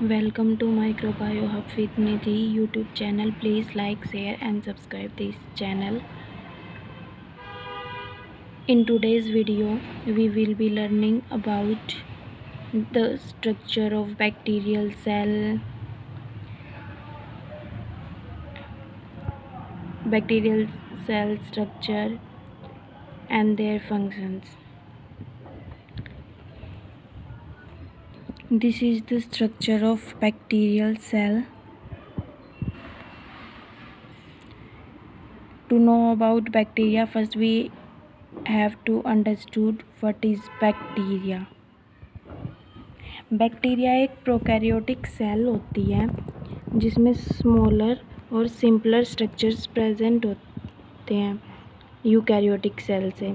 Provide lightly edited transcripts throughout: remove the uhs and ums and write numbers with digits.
Welcome to Microbiome Hub with Nidhi YouTube channel. Please like, share and subscribe this channel. In today's video, we will be learning about the structure of bacterial cell structure and their functions. This is the structure of bacterial cell. To know about bacteria, first we have to understood what is bacteria. Bacteria एक prokaryotic cell होती है जिसमें smaller और simpler structures present होते हैं eukaryotic cell से।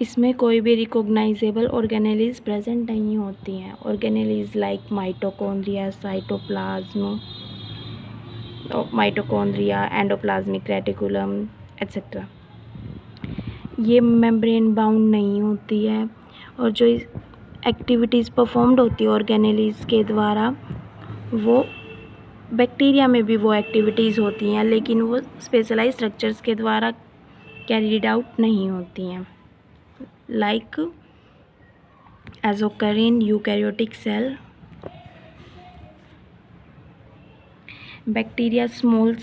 इसमें कोई भी रिकॉग्नाइजेबल ऑर्गेनेलीज प्रेजेंट नहीं होती हैं। Organelles like mitochondria, cytoplasm, mitochondria, endoplasmic reticulum etcetera. ये मेम्ब्रेन बाउंड नहीं होती है और जो एक्टिविटीज़ परफॉर्म्ड होती है ऑर्गेनेलीज के द्वारा, वो बैक्टीरिया में भी वो एक्टिविटीज़ होती हैं, लेकिन वो स्पेशलाइज स्ट्रक्चर्स के द्वारा कैरीड आउट नहीं होती हैं, like as occur in eukaryotic cell. Bacteria small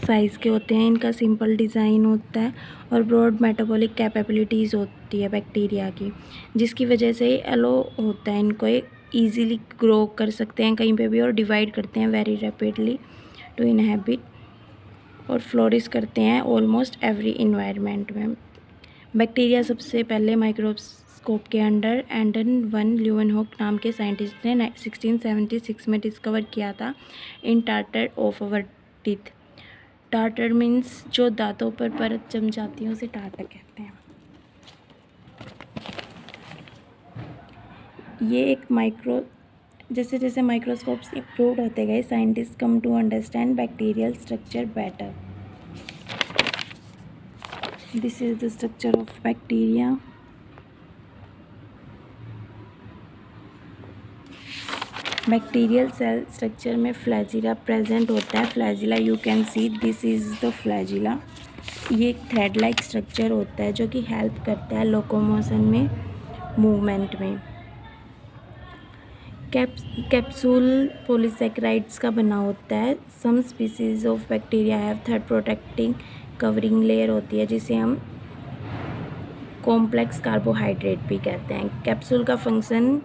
size के होते हैं, इनका सिंपल डिज़ाइन होता है और ब्रॉड मेटाबॉलिक कैपेबिलिटीज़ होती है बैक्टीरिया की, जिसकी वजह से अलो होता है इनको ईजीली ग्रो कर सकते हैं कहीं पे भी और डिवाइड करते हैं वेरी रैपिडली टू इनहेबिट और फ्लोरिश करते हैं ऑलमोस्ट एवरी इन्वायरमेंट में। बैक्टीरिया सबसे पहले माइक्रोस्कोप के अंडर एंडन वन ल्यूवेनहॉक नाम के साइंटिस्ट ने 1676 में डिस्कवर किया था in tartar of our teeth. Tartar means जो दांतों पर परत जम जाती है उसे टार्टर कहते हैं। ये एक जैसे जैसे माइक्रोस्कोप्स इम्प्रूव होते गए, scientist come to understand bacterial structure better. This is the structure of bacteria. Bacterial cell structure में फ्लैजिला प्रेजेंट होता है। Flagella you can see, this is the flagella. ये एक थ्रेड लाइक स्ट्रक्चर होता है जो कि हेल्प करता है लोकोमोशन में, मूवमेंट में। कैप्सूल पॉलीसेकेराइड्स का बना होता है। Some species of bacteria have third protecting covering layer होती है, जिसे हम कॉम्प्लेक्स कार्बोहाइड्रेट भी कहते हैं। कैप्सूल का फंक्शन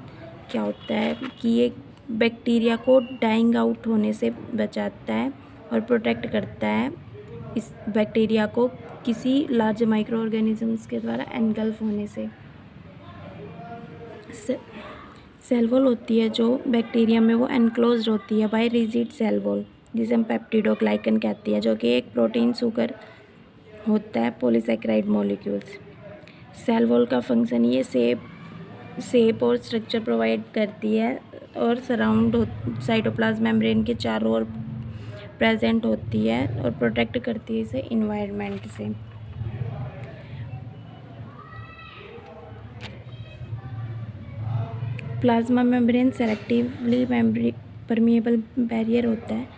क्या होता है कि ये बैक्टीरिया को डाइंग आउट होने से बचाता है और प्रोटेक्ट करता है इस बैक्टीरिया को किसी लार्ज माइक्रो ऑर्गेनिजम्स के द्वारा एनगल्फ होने से। सेल वॉल होती है जो बैक्टीरिया में, वो एनक्लोज्ड होती है बाय रिजिड सेल वॉल, जिसे हम पेप्टिडोग्लाइकन कहती है, जो कि एक प्रोटीन शुगर होता है पॉलीसेकेराइड मॉलिक्यूल्स। सेल वॉल का फंक्शन ये शेप और स्ट्रक्चर प्रोवाइड करती है और सराउंड साइटोप्लाज्म मेम्ब्रेन के चारों ओर प्रेजेंट होती है और प्रोटेक्ट करती है इसे इन्वायरमेंट से। Plasma membrane selectively permeable barrier होता है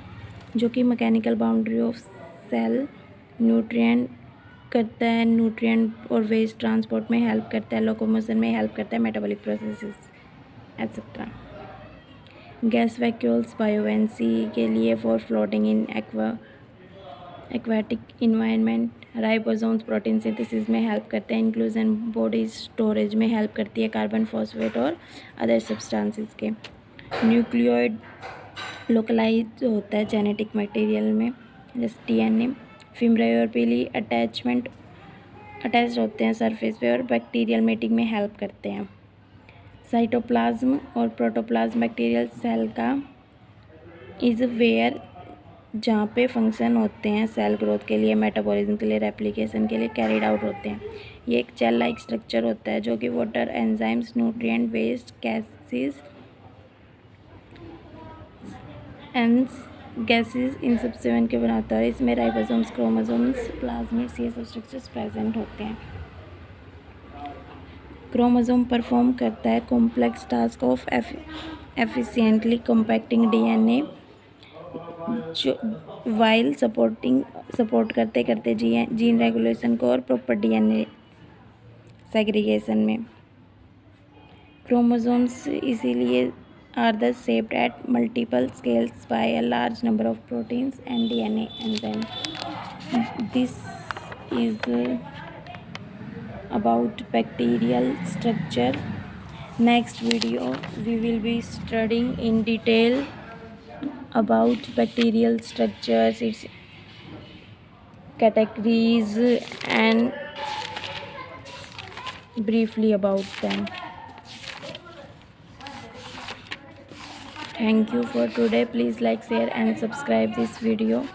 जो कि mechanical boundary of cell nutrient करता है, न्यूट्रिएंट और वेस्ट ट्रांसपोर्ट में हेल्प करता है, लोकोमोशन में हेल्प करता है, metabolic processes etcetera. Gas vacuoles buoyancy के लिए for floating in aquatic environment. Ribosomes protein synthesis में हेल्प करते हैं, इंक्लूजन बॉडी स्टोरेज में हेल्प करती है कार्बन, फॉस्फेट और अदर सब्सटेंसेस के। न्यूक्लियोइड लोकलाइज होता है जेनेटिक मटेरियल में, जैसे डीएनए। फिम्ब्रायोर्पिली अटैच्ड होते हैं सरफेस पे और बैक्टीरियल मेटिंग में हेल्प करते हैं। साइटोप्लाज्म और प्रोटोप्लाज्म बैक्टीरियल सेल का इज वेयर, जहाँ पे फंक्शन होते हैं सेल ग्रोथ के लिए, मेटाबॉलिज्म के लिए, रेप्लिकेशन के लिए कैरिड आउट होते हैं। ये एक जेल लाइक स्ट्रक्चर होता है जो कि water, enzymes, nutrient, waste, gases इन सब से बन के बनाता है। इसमें राइबोसोम्स, क्रोमोसोम्स, प्लाज्मिड्स, ये सब स्ट्रक्चर्स प्रेजेंट होते हैं। क्रोमोसोम परफॉर्म करता है complex task of efficiently compacting DNA जो वाइल सपोर्ट करते करते जीन रेगुलेशन को और प्रॉपर DNA सेग्रीगेशन में। क्रोमोसोम्स इसीलिए are the shaped at multiple scales by a large number of proteins and DNA enzymes. This is about bacterial structure. Next video we will be studying in detail about bacterial structures, its categories, and briefly about them. Thank you for today. Please like, share and subscribe this video.